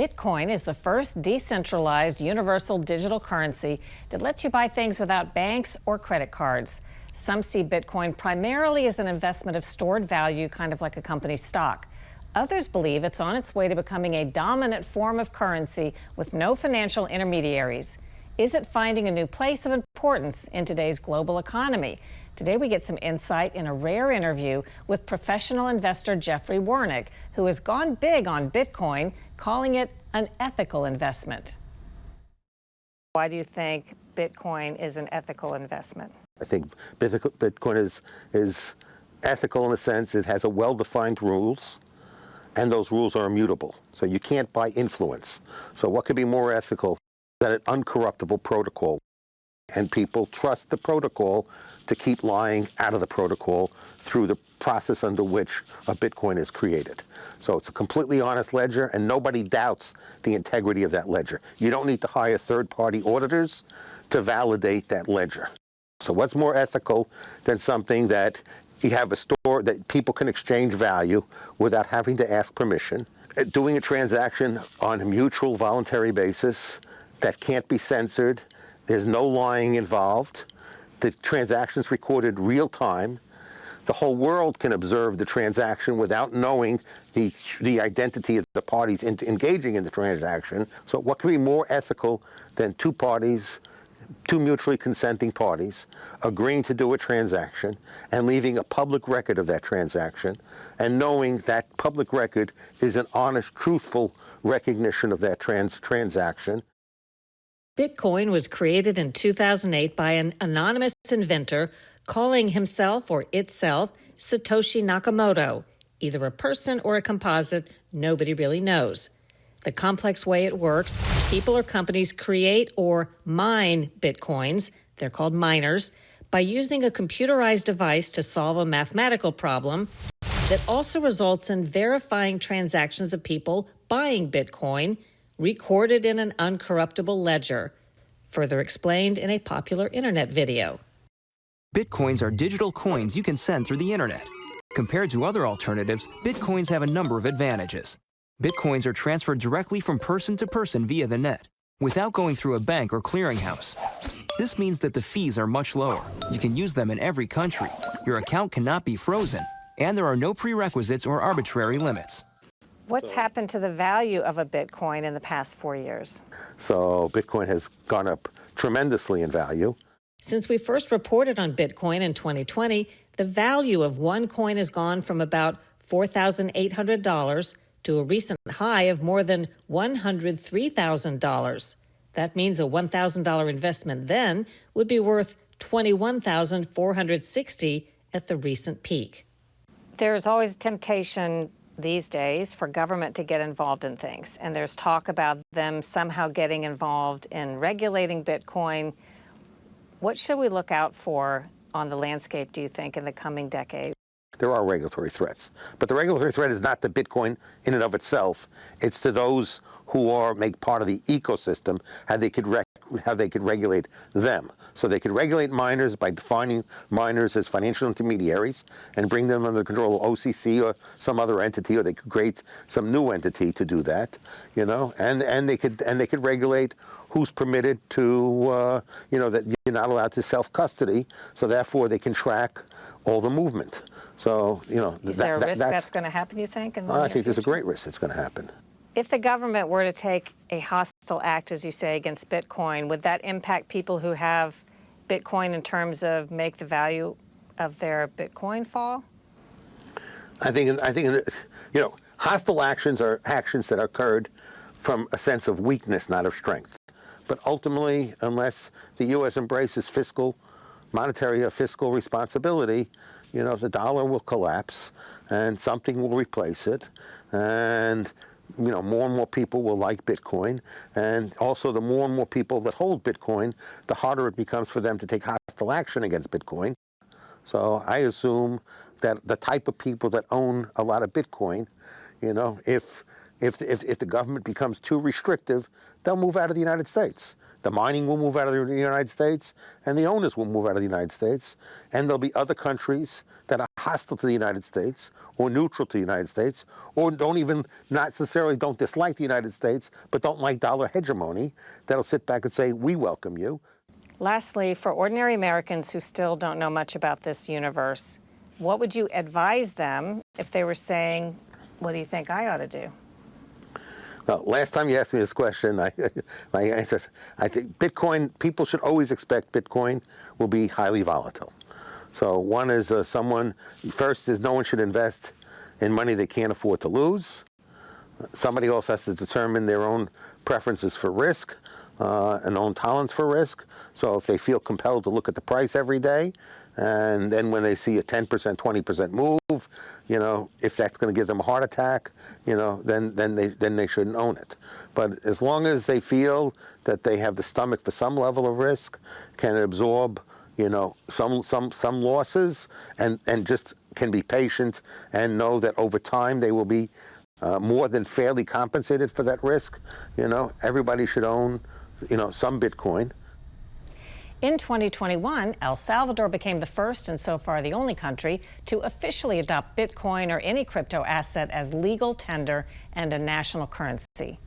Bitcoin is the first decentralized universal digital currency that lets you buy things without banks or credit cards. Some see Bitcoin primarily as an investment of stored value, kind of like a company's stock. Others believe it's on its way to becoming a dominant form of currency with no financial intermediaries. Is it finding a new place of importance in today's global economy? Today we get some insight in a rare interview with professional investor Jeffrey Wernick, who has gone big on Bitcoin, calling it an ethical investment. Why do you think Bitcoin is an ethical investment? I think Bitcoin is ethical in the sense it has a well-defined rules, and those rules are immutable. So you can't buy influence. So what could be more ethical than an uncorruptible protocol? And people trust the protocol to keep lying out of the protocol through the process under which a Bitcoin is created. So it's a completely honest ledger, and nobody doubts the integrity of that ledger. You don't need to hire third-party auditors to validate that ledger. So what's more ethical than something that you have a store that people can exchange value without having to ask permission, doing a transaction on a mutual voluntary basis that can't be censored, there's no lying involved, the transaction's recorded real time, the whole world can observe the transaction without knowing the identity of the parties engaging in the transaction. So what could be more ethical than two mutually consenting parties agreeing to do a transaction and leaving a public record of that transaction, and knowing that public record is an honest, truthful recognition of that transaction. Bitcoin was created in 2008 by an anonymous inventor calling himself or itself Satoshi Nakamoto, either a person or a composite, nobody really knows. The complex way it works, people or companies create or mine Bitcoins, they're called miners, by using a computerized device to solve a mathematical problem that also results in verifying transactions of people buying Bitcoin, recorded in an uncorruptible ledger, further explained in a popular internet video. Bitcoins are digital coins you can send through the internet. Compared to other alternatives, Bitcoins have a number of advantages. Bitcoins are transferred directly from person to person via the net, without going through a bank or clearinghouse. This means that the fees are much lower. You can use them in every country. Your account cannot be frozen, and there are no prerequisites or arbitrary limits. What's happened to the value of a Bitcoin in the past 4 years? So Bitcoin has gone up tremendously in value. Since we first reported on Bitcoin in 2020, the value of one coin has gone from about $4,800 to a recent high of more than $103,000. That means a $1,000 investment then would be worth $21,460 at the recent peak. There's always temptation these days for government to get involved in things, and there's talk about them somehow getting involved in regulating Bitcoin. What should we look out for on the landscape, do you think, in the coming decade? There are regulatory threats, but the regulatory threat is not to Bitcoin in and of itself. It's to those who make part of the ecosystem, how they could regulate them. So they could regulate miners by defining miners as financial intermediaries and bring them under the control of OCC or some other entity, or they could create some new entity to do that, and they could regulate who's permitted to, that you're not allowed to self-custody, so therefore they can track all the movement. So, is there a risk that's going to happen, you think? I think there's a great risk that's going to happen. If the government were to take a hostile act, as you say, against Bitcoin, would that impact people who have Bitcoin in terms of make the value of their Bitcoin fall? I think hostile actions are actions that occurred from a sense of weakness, not of strength. But ultimately, unless the U.S. embraces monetary or fiscal responsibility, the dollar will collapse and something will replace it. And more and more people will like Bitcoin, and also the more and more people that hold Bitcoin, the harder it becomes for them to take hostile action against Bitcoin. So I assume that the type of people that own a lot of Bitcoin, if the government becomes too restrictive, they'll move out of the United States. The mining will move out of the United States, and the owners will move out of the United States, and there'll be other countries that are hostile to the United States or neutral to the United States, or don't even not necessarily don't dislike the United States, but don't like dollar hegemony, that'll sit back and say, we welcome you. Lastly, for ordinary Americans who still don't know much about this universe, what would you advise them if they were saying, what do you think I ought to do? Well, last time you asked me this question, my answer is, I think Bitcoin, people should always expect Bitcoin will be highly volatile. So one is first is no one should invest in money they can't afford to lose. Somebody else has to determine their own preferences for risk, and own tolerance for risk. So if they feel compelled to look at the price every day, and then when they see a 10%, 20% move, if that's going to give them a heart attack, then they shouldn't own it. But as long as they feel that they have the stomach for some level of risk, can absorb, some losses, and just can be patient and know that over time they will be more than fairly compensated for that risk, everybody should own, some Bitcoin. In 2021, El Salvador became the first and so far the only country to officially adopt Bitcoin or any crypto asset as legal tender and a national currency.